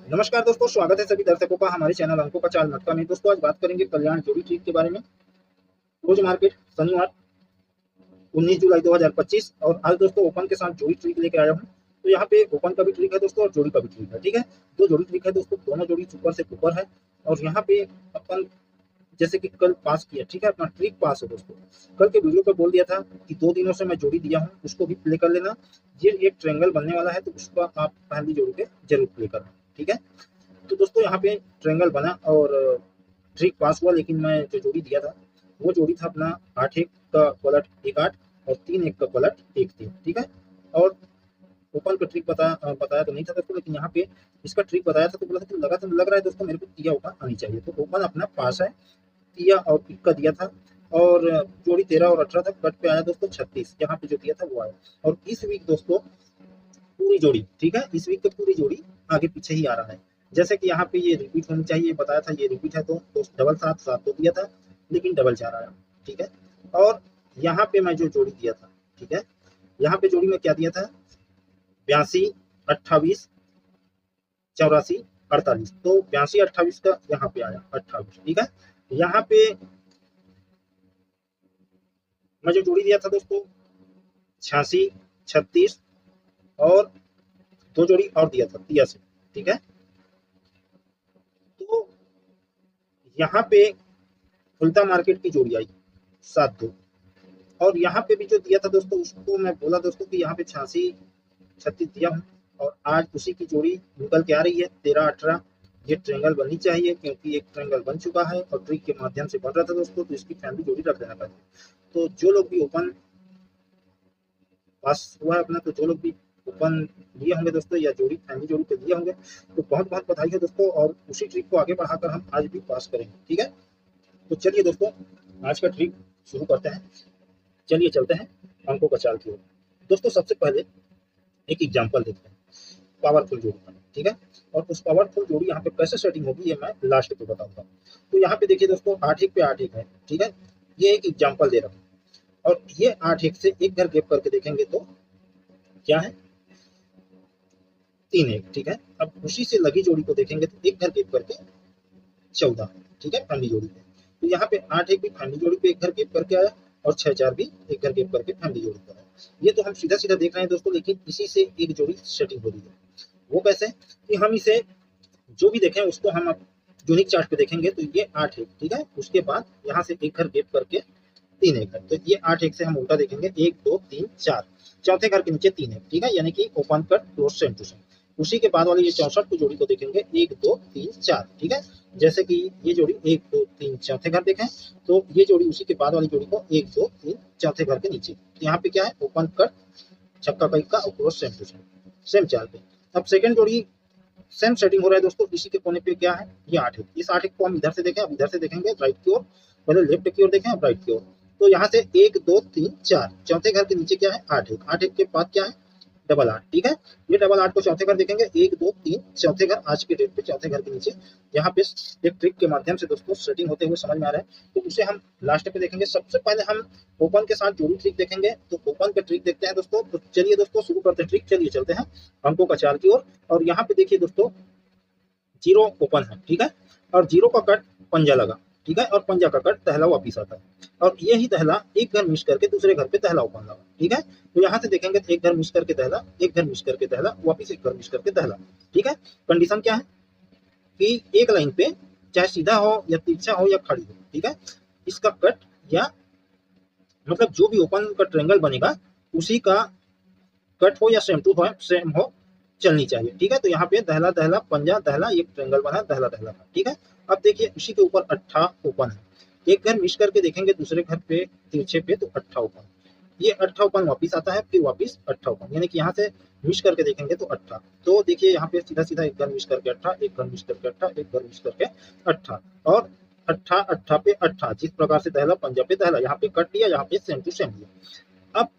नमस्कार दोस्तों, स्वागत है सभी दर्शकों का हमारे चैनल अंकों का चाल मटका में। दोस्तों आज बात करेंगे कल्याण जोड़ी ट्रिक के बारे में। रोज मार्केट शनिवार 19 जुलाई 2025 और आज दोस्तों ओपन के साथ जोड़ी ट्रिक लेके आया हूँ। तो यहाँ पे ओपन का भी ट्रिक है दोस्तों और जोड़ी का भी ट्रिक है। ठीक है, दो जोड़ी ट्रिक है दोस्तों, दोनों जोड़ी सुपर से ऊपर है। और यहाँ पे अपन जैसे कि कल पास किया, ठीक है, अपना ट्रिक पास है दोस्तों। कल के वीडियो पे बोल दिया था कि 2 दिनों से मैं जोड़ी दिया हूँ, उसको भी प्ले कर लेना। ये एक ट्रायंगल बनने वाला है तो उसका आप पहली जोड़ी पे जरूर प्ले करना। ठीक है, तो दोस्तों यहाँ पे ट्रायंगल बना और ट्रिक पास हुआ, लेकिन मैं जो जोड़ी दिया था वो जोड़ी था अपना 8-1 का पलट 1-8 और 3-1 का पलट 1-3। ठीक है, और ओपन का ट्रिक बताया तो नहीं था दोस्तों, लेकिन यहाँ पे इसका ट्रिक बताया था तो बोला था कि लग रहा है दोस्तों मेरे को तिया ओपन आनी चाहिए। तो ओपन अपना पास है, तिया और इक्का दिया था और जोड़ी 13 और 18 तक कट पे आया दोस्तों 36। यहाँ पे जो दिया था वो आया। और इस वीक दोस्तों पूरी जोड़ी, ठीक है, इस वीक तो पूरी जोड़ी आगे पीछे ही आ रहा है। जैसे कि यहाँ पे ये रिपीट होनी चाहिए, बताया था ये रिपीट है तो डबल 7-7 तो दिया था, लेकिन डबल 4 आया। ठीक है, और यहाँ पे मैं जो जोड़ी दिया था, ठीक है, यहाँ पे जोड़ी में क्या दिया था, 82, 28, 84, 48। तो 82, 28 का यहाँ पे आया 28। ठीक है, यहाँ पे मैं जो जोड़ी दिया था दोस्तों 86, 36 और दो जोड़ी और दिया था 83। ठीक है, तो यहाँ पे खुलता मार्केट की जोड़ी आई 7-2। और यहाँ पे भी जो दिया था दोस्तों उसको मैं बोला दोस्तों कि यहाँ पे 86, 36 दिया हूँ और आज उसी की जोड़ी निकल के आ रही है 13-18। ये ट्रायंगल बननी चाहिए क्योंकि एक ट्रायंगल बन चुका है और ट्रिक के माध्यम से बन रहा था दोस्तों, तो इसकी फैमिली जोड़ी रख लेना चाहिए। तो जो लोग भी ओपन पास हुआ है अपना, तो जो लोग भी ओपन लिए होंगे दोस्तों या जोड़ी फैमिली जोड़ी पे लिए होंगे तो बहुत बहुत बधाई है दोस्तों, और उसी ट्रिक को आगे बढ़ाकर हम आज भी पास करेंगे। ठीक है, तो चलिए दोस्तों आज का ट्रिक शुरू करते हैं। चलिए चलते हैं अंकों का चाल की ओर। दोस्तों सबसे पहले एक एग्जांपल देखते हैं पावरफुल जोड़ी का। ठीक है, और उस पावरफुल जोड़ी यहाँ पे कैसे सेटिंग होगी ये मैं लास्ट पे बताऊंगा। तो यहाँ पे देखिए दोस्तों 8-1 पे 8-1 है। ठीक है, ये एक एग्जांपल दे रहा हूँ और ये 8-1 से एक घर गैप करके देखेंगे तो क्या है, 3-1। ठीक है, अब उसी से लगी जोड़ी को देखेंगे तो एक घर गैप करके 14। ठीक है, फैमिली जोड़ी पे। तो यहाँ पे 8-1 भी फैमिली जोड़ी पे एक घर गैप करके आया और 6-4 भी एक घर गैप करके फैमिली जोड़ी पर आया। ये तो हम सीधा सीधा देख रहे हैं दोस्तों, लेकिन इसी से एक जोड़ी सेटिंग हो रही है। वो कैसे कि हम इसे जो भी देखें उसको हम यूनिक चार्ट पे देखेंगे तो ये 8-1। ठीक है, उसके बाद यहाँ से एक घर गैप करके 3-1 है, तो ये 8-1 से हम उल्टा देखेंगे 1-2-3-4, चौथे घर के नीचे 3-1। ठीक है, यानी कि open cut close same to same. उसी के बाद वाली ये 64 की जोड़ी को देखेंगे 1-2-3-4। ठीक है, जैसे कि ये जोड़ी 1-2-3 चौथे घर देखें तो ये जोड़ी उसी के बाद वाली जोड़ी को 1-2-3 चौथे घर के नीचे। तो यहाँ पे क्या है, ओपन कट छक्का का इक्का और close same to same, same चाल पे। अब सेकंड जोड़ी सेम सेटिंग हो रहा है दोस्तों, इसी के कोने पे क्या है, ये 8-1। इस 8-1 को हम इधर से देखें, अब इधर से देखेंगे राइट की ओर, पहले लेफ्ट की ओर देखें अब राइट की ओर। तो यहाँ से 1-2-3-4 चौथे घर के नीचे क्या है, 8-1। 8-1 के बाद क्या है, डबल 8। ठीक है, ये डबल 8 को चौथे घर देखेंगे 1-2-3 चौथे घर, आज के डेट पे चौथे घर के नीचे। यहाँ पे एक ट्रिक के माध्यम से दोस्तों सेटिंग होते हुए समझ में आ रहा है, तो उसे हम लास्ट पे देखेंगे। सबसे पहले हम ओपन के साथ जोड़ी ट्रिक देखेंगे, तो ओपन का ट्रिक देखते हैं दोस्तों। तो चलिए दोस्तों शुरू करते हैं ट्रिक, चलिए चलते हैं अंकों का चाल की ओर। और यहाँ पे देखिए दोस्तों जीरो ओपन है। ठीक है, और जीरो का कट पंजा लगा। ठीक है, और पंजा का कट पहला वापिस आता है और यही पहला एक घर मिस करके दूसरे घर पे पहला ओपन लगा। ठीक है, तो यहाँ से देखेंगे तो एक घर मिस करके पहला, एक घर मिस करके पहला, वापिस एक घर मिस करके पहला। ठीक है, कंडीशन क्या है कि एक लाइन पे चाहे सीधा हो या तिरछा हो या खड़ी हो, ठीक है, इसका कट या मतलब जो भी ओपन का ट्रायंगल बनेगा उसी का कट हो या सेम टू सेम हो चलनी चाहिए। ठीक है, तो यहाँ पे दहला दहला पंजा दहला एक ट्रायंगल बना दहला दहला का। ठीक है, अब देखिए उसी के ऊपर अट्ठा ओपन है, एक घर मिस करके देखेंगे दूसरे घर पे तिरछे पे तो अट्ठा ओपन, ये अट्ठा ओपन वापिस आता है, फिर वापिस अट्ठा ओपन, यानी कि यहाँ से मिस करके देखेंगे तो अट्ठा। तो देखिए यहाँ पे सीधा सीधा एक घर मिस करके अट्ठा, एक घर मिस करके अट्ठा, एक घर मिस करके अट्ठा और अट्ठा अट्ठा पे अट्ठा, जिस प्रकार से दहला पंजा पे दहला, यहाँ पे कट लिया, यहाँ पे सेम टू सेम लिया। अब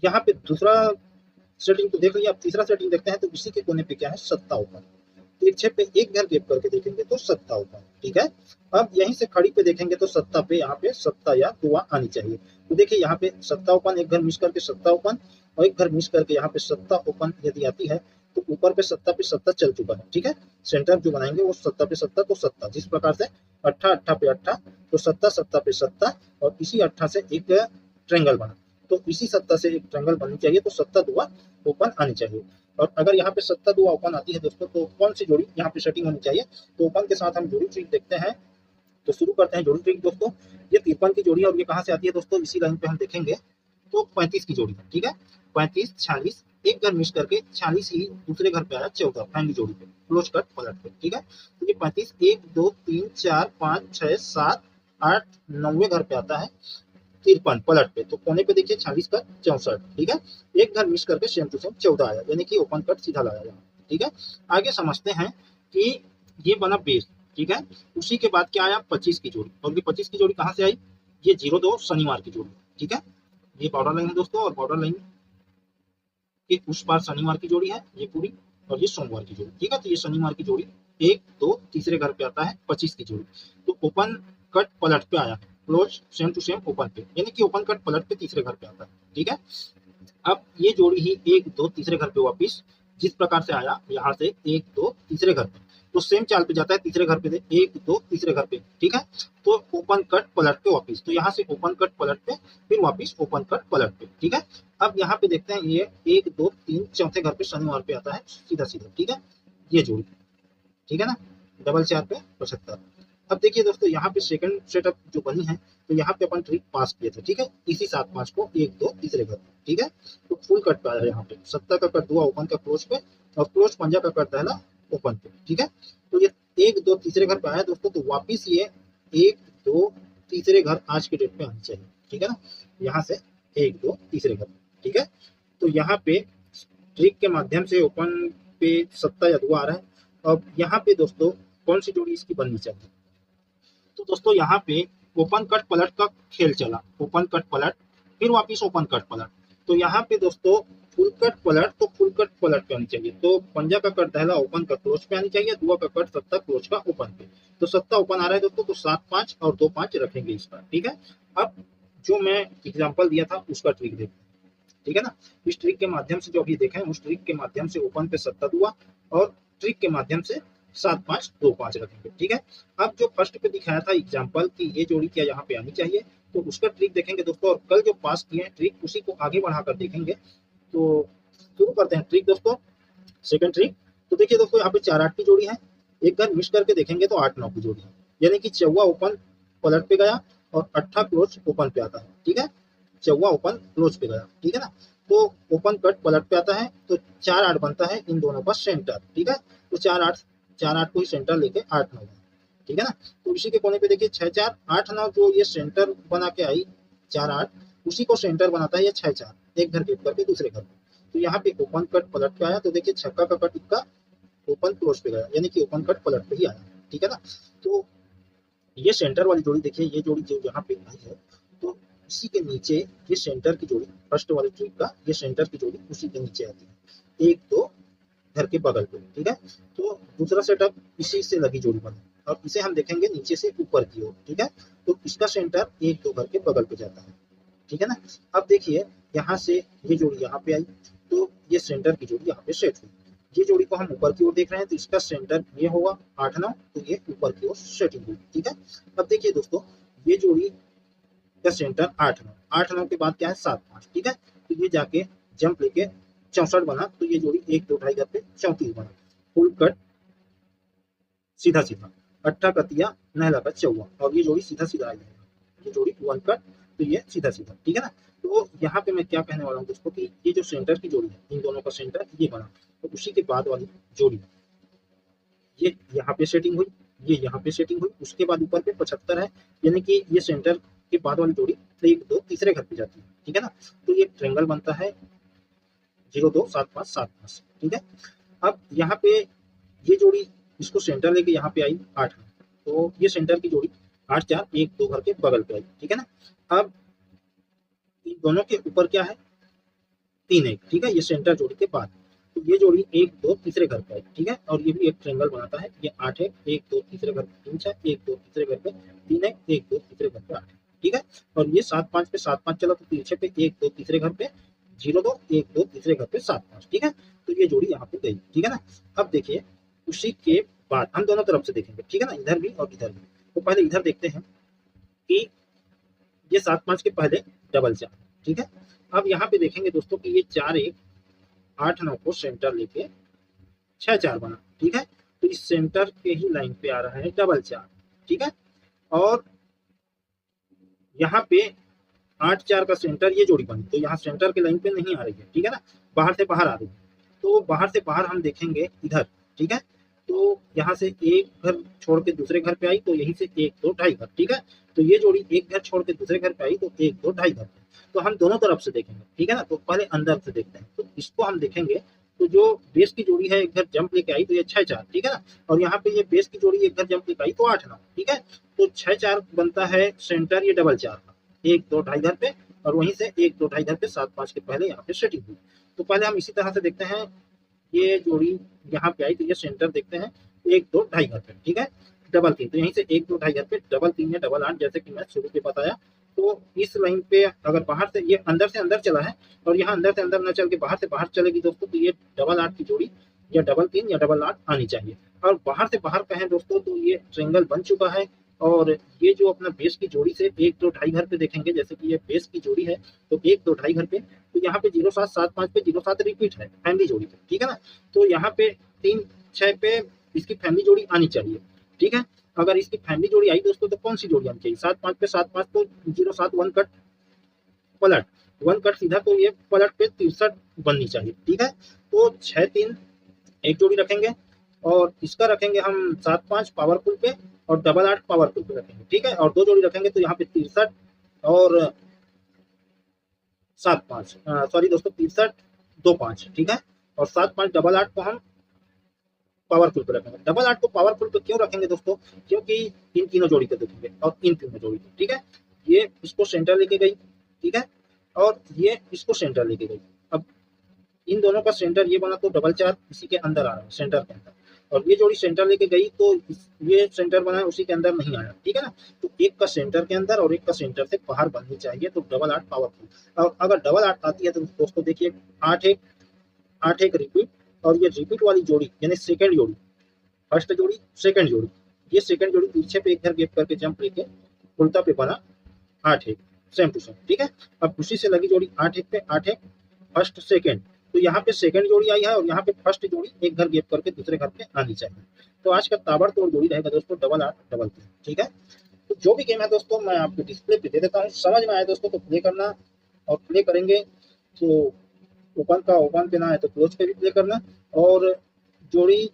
यहाँ पे दूसरा सेटिंग तो देख लिया, अब तीसरा सेटिंग देखते हैं। तो इसी के कोने पे क्या है, सत्ता ओपन, तिरछे पे एक घर गैप करके देखेंगे तो सत्ता ओपन। ठीक है, अब यहीं से खड़ी पे देखेंगे तो सत्ता पे यहाँ पे सत्ता या दुआ आनी चाहिए। तो देखिए यहाँ पे सत्ता ओपन, एक घर मिस करके सत्ता ओपन और एक घर मिस करके यहाँ पे सत्ता ओपन यदि आती है तो ऊपर पे सत्ता चल चुका है, ठीक है। सेंटर जो बनाएंगे वो सत्ता पे सत्ता तो सत्ता, जिस प्रकार से अट्ठा अट्ठा पे अट्ठा, तो सत्ता सत्ता पे सत्ता, और इसी अट्ठा से एक ट्रेंगल बना, तो इसी सत्ता से एक ट्रेंगल बननी चाहिए, तो सत्ता दुआ ओपन आनी चाहिए। और अगर यहाँ पे सत्ता दुआ ओपन आती है दोस्तों, तो कौन सी जोड़ी यहाँ पे सेटिंग होनी चाहिए, तो ओपन के साथ हम जोड़ी ट्रिक देखते हैं। तो शुरू करते हैं जोड़ी ट्रिक दोस्तों। ये 53 की जोड़ी है, और ये कहाँ से आती है दोस्तों, इसी लाइन पे हम देखेंगे, तो 35 की जोड़ी है, ठीक है। 35 46 एक घर मिस करके 46 ही दूसरे घर पे आया 14 फैमिली जोड़ी पे, क्लोज कट पलट पे, ठीक है। तो ये 35 1 2 3 4 5 6 7 8 9वें घर पे आता है 53 पलट पे, तो कोने पे देखिए 46 का 64, ठीक है। एक घर मिस करके सेम टू सेम 14 आया, यानी कि ओपन कट सीधा लाया यहाँ, ठीक है। आगे समझते हैं कि ये बना बेस, ठीक है। उसी के बाद क्या आया 25 की जोड़ी, और ये 25 की जोड़ी कहाँ से आई, ये 02 शनिवार की जोड़ी, ठीक है। ये बॉर्डर लाइन है दोस्तों, और बॉर्डर लाइन के उस पार शनिवार की जोड़ी है ये पूरी, और ये सोमवार की जोड़ी, ठीक है। तो ये शनिवार की जोड़ी 1 2 तीसरे घर पे आता है 25 की जोड़ी, तो ओपन कट पलट पे आया, close same to same open पे, यानी कि ओपन कट पलट पे तीसरे घर पे आता है, ठीक है। अब ये जोड़ी ही 1 2 तीसरे घर पे वापिस जिस प्रकार से आया, यहाँ से 1 2 तीसरे घर पे, तो सेम चाल पे जाता है तीसरे घर पे, 1 2 तीसरे घर पे, ठीक है। तो ओपन कट पलट पे वापिस, तो यहाँ से ओपन कट पलट पे, फिर वापिस ओपन कट पलट पे, ठीक है। अब यहाँ पे देखते हैं ये 1 2 3 चौथे घर पे शनिवार पे आता है सीधा सीधा, ठीक है। ये जोड़ी, ठीक है ना, डबल 4 पे 75। अब देखिए दोस्तों यहाँ पे सेकंड सेटअप जो बनी है, तो यहाँ पे अपन ट्रिक पास किए थे, ठीक है। इसी 7 5 को 1 2 तीसरे घर, ठीक है। तो फुल कट पे आया यहाँ पे, सत्ता का कट दुआ ओपन का क्लोज पे, और क्लोज पंजा का कट पहला ओपन पे, ठीक है। तो ये 1 2 तीसरे घर पे आया दोस्तों, तो वापिस ये 1 2 तीसरे घर आज के डेट पे आनी चाहिए, ठीक है ना। यहाँ से 1 2 तीसरे घर, ठीक है। तो यहाँ पे ट्रिक के माध्यम से ओपन पे सत्ता या दुआ आ रहा है। अब यहाँ पे दोस्तों कौन सी जोड़ी इसकी बननी चाहिए, तो दोस्तों यहाँ पे ओपन कट पलट का खेल चला, ओपन कट पलट फिर वापिस ओपन कट पलट, तो यहाँ पे दोस्तों फुल कट पलट, तो फुल कट पलट पे आनी चाहिए, तो पंजा का कट दहला ओपन का क्लोज पे आनी चाहिए, दुआ का कट सत्ता क्लोज का ओपन पे, तो सत्ता ओपन आ रहा है दोस्तों, तो 7 5 और 2 5 रखेंगे इसका, ठीक है। अब जो मैं एग्जाम्पल दिया था उसका ट्रिक देखते हैं, ठीक है ना। इस ट्रिक के माध्यम से जो अभी देखें, उस ट्रिक के माध्यम से ओपन पे सत्ता दुआ, और ट्रिक के माध्यम से 7 5 2 5 रखेंगे, ठीक है। अब जो फर्स्ट पे दिखाया था एग्जाम्पल की ये जोड़ी क्या यहाँ पे आनी चाहिए, तो उसका ट्रिक देखेंगे दोस्तों, और कल जो पास किए हैं ट्रिक उसी को आगे बढ़ाकर देखेंगे। तो शुरू करते हैं ट्रिक दोस्तों, सेकंड ट्रिक। तो देखिए दोस्तों यहाँ पे 4 8 की जोड़ी है, एक घर मिस करके देखेंगे तो 8 9 की जोड़ी है, यानी कि चौवा ओपन पलट पे गया, और अट्ठा क्लोज ओपन पे आता है, ठीक है। चौवा ओपन क्लोज पे गया, ठीक है ना। तो ओपन कट पलट पे आता है, तो 4 8 बनता है इन दोनों का सेंटर, ठीक है। तो 4 8 को ही सेंटर लेके 8 9, ठीक है ना। तो इसी के कोने पे देखिए 6 4 8 9, जो ये सेंटर बना के आई 4 8, उसी को सेंटर बनाता है ये 6 4 एक घर गेप करके दूसरे घर पे, तो यहाँ पे ओपन कट पलट पे आया, तो देखिए छक्का का कट इक्का ओपन क्लोज पे गया, यानी कि ओपन कट पलट पे ही आया, ठीक है ना। तो ये सेंटर वाली जोड़ी देखिए, ये जोड़ी जो यहाँ पे आई है, तो इसी के नीचे ये सेंटर की जोड़ी, फर्स्ट वाली ट्रिक का ये सेंटर की जोड़ी उसी के नीचे आती है, 1 2 घर के बगल पे, ठीक है। तो दूसरा सेटअप इसी से लगी जोड़ी बनी, और इसे हम देखेंगे नीचे से ऊपर की ओर, ठीक है। तो इसका सेंटर 1 2 घर के बगल पे जाता है, ठीक है ना। अब देखिए यहाँ से ये जोड़ी यहाँ पे आई, तो ये सेंटर की जोड़ी यहाँ पे सेट हुई, ये जोड़ी को हम ऊपर की ओर देख रहे हैं, तो इसका सेंटर ये होगा 8 9, तो ये ऊपर की ओर सेटिंग हुई, ठीक है। अब देखिए दोस्तों ये जोड़ी का सेंटर 8 9 के बाद क्या है 7 5, ठीक है। तो ये जाके जंप लेके 64 बना, तो ये जोड़ी 1 2 ढाई घर पे 34 बना, फुल कट सीधा सीधा, अट्ठा कतिया नहला का चौवा, और ये जोड़ी सीधा सीधा आई है, ये जोड़ी वन कट, तो ये सीधा सीधा, ठीक है ना। तो यहाँ पे मैं क्या कहने वाला हूँ दोस्तों कि ये जो सेंटर की जोड़ी है, इन दोनों का सेंटर ये बना, तो उसी के बाद वाली जोड़ी ये यहाँ पे सेटिंग हुई, ये यहाँ पे सेटिंग हुई, उसके बाद ऊपर पे 75 है, यानी कि ये सेंटर के बाद वाली जोड़ी 1 2 तीसरे घर पे जाती है, ठीक है ना। तो ये ट्रेंगल बनता है 0 2 7 5 7 5, ठीक है। अब यहाँ पे ये जोड़ी इसको सेंटर लेके यहाँ पे आई 8, तो ये सेंटर की जोड़ी 8 4 1 2 घर के बगल पे आई, ठीक है ना। अब इन दोनों के ऊपर क्या है 3 1, ठीक है, ये सेंटर जोड़ी के बाद, तो ये जोड़ी 1 2 तीसरे घर पे आई, ठीक है। और ये भी एक ट्रेंगल बनाता है, ये 8 1 1 2 तीसरे घर पे 3 6 1 2 तीसरे घर पे 3 1 1 2 तीसरे घर पे 8, ठीक है। और ये 7 5 पे 7 5 चला, तो पीछे पे 1 2 तीसरे घर पे 0-2 1-2 तीसरे घर पे 7-5, ठीक है। तो ये जोड़ी यहाँ पे गई, ठीक है ना। अब देखिए उसी के बाद हम दोनों तरफ से देखेंगे, ठीक है ना, इधर भी और इधर भी। तो पहले इधर देखते हैं कि ये 7-5 के पहले डबल 4, ठीक है। अब यहाँ पे देखेंगे दोस्तों कि ये 4-1 8-9 को सेंटर लेके 6-4 बना, ठीक है। तो इस सेंटर के ही लाइन पे आ रहा है डबल 4, ठीक है। और यहाँ पे 8-4 का सेंटर ये जोड़ी बनी, तो यहाँ सेंटर के लाइन पे नहीं आ रही है, ठीक है ना, बाहर से बाहर आ रही है। तो बाहर से बाहर हम देखेंगे इधर, ठीक है। तो यहाँ से एक घर छोड़ के दूसरे घर पे आई, तो यहीं से 1-2 ढाई घर, ठीक है। तो ये जोड़ी एक घर छोड़ के दूसरे घर पे आई, तो 1-2 ढाई घर। तो हम दोनों तरफ से देखेंगे, ठीक है ना। तो पहले अंदर से देखते हैं, तो इसको हम देखेंगे। तो जो बेस की जोड़ी है एक घर जंप लेके आई, तो ये 6-4, ठीक है ना। और यहाँ पे ये बेस की जोड़ी एक घर जंप लेके आई, तो 8-9, ठीक है। तो 6-4 बनता है सेंटर ये डबल 4 का, 1-2 ढाई घर पे, और वहीं से 1-2 ढाई घर पे 7-5 के पहले यहाँ पे सेटिंग हुई। तो पहले हम इसी तरह से देखते हैं, ये जोड़ी यहाँ पे आई, तो ये सेंटर देखते हैं 1-2 ढाई घर पे, ठीक है। डबल 3, तो यहीं से 1-2 ढाई घर पे डबल 3 या डबल 8, जैसे कि मैं शुरू में बताया। तो इस लाइन पे अगर बाहर से ये अंदर से अंदर चला है, और यहाँ अंदर से अंदर न चल के बाहर से बाहर चलेगी दोस्तों, तो ये डबल 8 की जोड़ी या डबल 3 या डबल 8 आनी चाहिए। और बाहर से बाहर कहें दोस्तों, तो ये ट्रेंगल बन चुका है। और ये जो अपना बेस की जोड़ी से 1-2 ढाई घर पे देखेंगे, जैसे कि ये बेस की जोड़ी है, तो 1-2 ढाई घर पे, तो यहाँ पे 07-7-5 पे 07 रिपीट है फैमिली जोड़ी पे, ठीक है ना। तो यहाँ पे 3-6 पे इसकी फैमिली जोड़ी आनी चाहिए, ठीक है। अगर इसकी फैमिली जोड़ी आई दोस्तों, तो कौन सी जोड़ी आनी चाहिए? 7-5 पे 7-5, तो 07 1 कट पलट, 1 कट सीधा, तो ये पलट पे 63 बननी चाहिए, ठीक है। तो 6-3 एक जोड़ी रखेंगे, और इसका रखेंगे हम 7-5 पावरफुल पे, और डबल 8 पावरफुल पे रखेंगे, ठीक है। और 2 जोड़ी रखेंगे, तो यहाँ पे 63 और 7-5, सॉरी दोस्तों, 63 2-5, ठीक है। और 7-5 डबल 8 को हम पावरफुल पे रखेंगे। डबल 8 को पावरफुल पे क्यों रखेंगे दोस्तों? क्योंकि इन तीनों जोड़ी को देखेंगे, और इन तीनों जोड़ी को, ठीक है। ये इसको सेंटर लेके गई, ठीक है, और ये इसको सेंटर लेके गई। अब इन दोनों का सेंटर ये बना, तो डबल 4 इसी के अंदर आ रहा है, सेंटर के अंदर। और ये जोड़ी सेंटर लेके गई, तो ये सेंटर बना है, उसी के अंदर नहीं आया, ठीक है ना। तो एक का सेंटर के अंदर और एक का सेंटर से बाहर बननी चाहिए, तो डबल 8 पावरफुल। और अगर डबल 8 आती है, तो दोस्तों देखिए 8-1 8-1 रिपीट, और ये रिपीट वाली जोड़ी यानी सेकंड जोड़ी, फर्स्ट जोड़ी सेकंड जोड़ी, ये सेकंड जोड़ी पीछे पे एक घर गैप करके जंप लेके उल्टा पे बना 8-1, सेम टू सेम, ठीक है। अब उसी से लगी जोड़ी 8-1 पे 8-1 फर्स्ट सेकंड, तो यहाँ पे सेकंड जोड़ी आई है, और यहाँ पे फर्स्ट जोड़ी एक घर गैप करके दूसरे घर पे आनी चाहिए। तो आज का ताबड़तोड़ जोड़ी रहेगा दोस्तों डबल 8 डबल 3, ठीक है। तो जो भी गेम है दोस्तों, मैं आपको डिस्प्ले पे दे देता हूँ, समझ में आए दोस्तों तो प्ले करना, और प्ले करेंगे तो ओपन का ओपन पे ना है तो क्लोज पे भी प्ले करना। और जोड़ी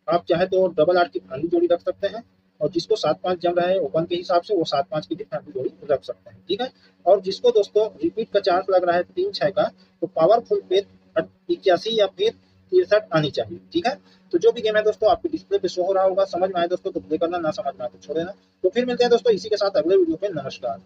आप चाहे तो डबल 8 की फैमिली जोड़ी रख सकते हैं, और जिसको 7-5 जम रहा है ओपन के हिसाब से, वो 7-5 की भी फैमिली जोड़ी रख सकते हैं, ठीक है। और जिसको दोस्तों रिपीट का चांस लग रहा है 3-6 का, तो पावरफुल पे 81 या फिर 63 आनी चाहिए, ठीक है। तो जो भी गेम है दोस्तों आपके डिस्प्ले पे शो हो रहा होगा, समझ में आए दोस्तों तो प्ले करना, ना समझ में आए तो छोड़ देना। तो फिर मिलते हैं दोस्तों इसी के साथ अगले वीडियो पे। नमस्कार।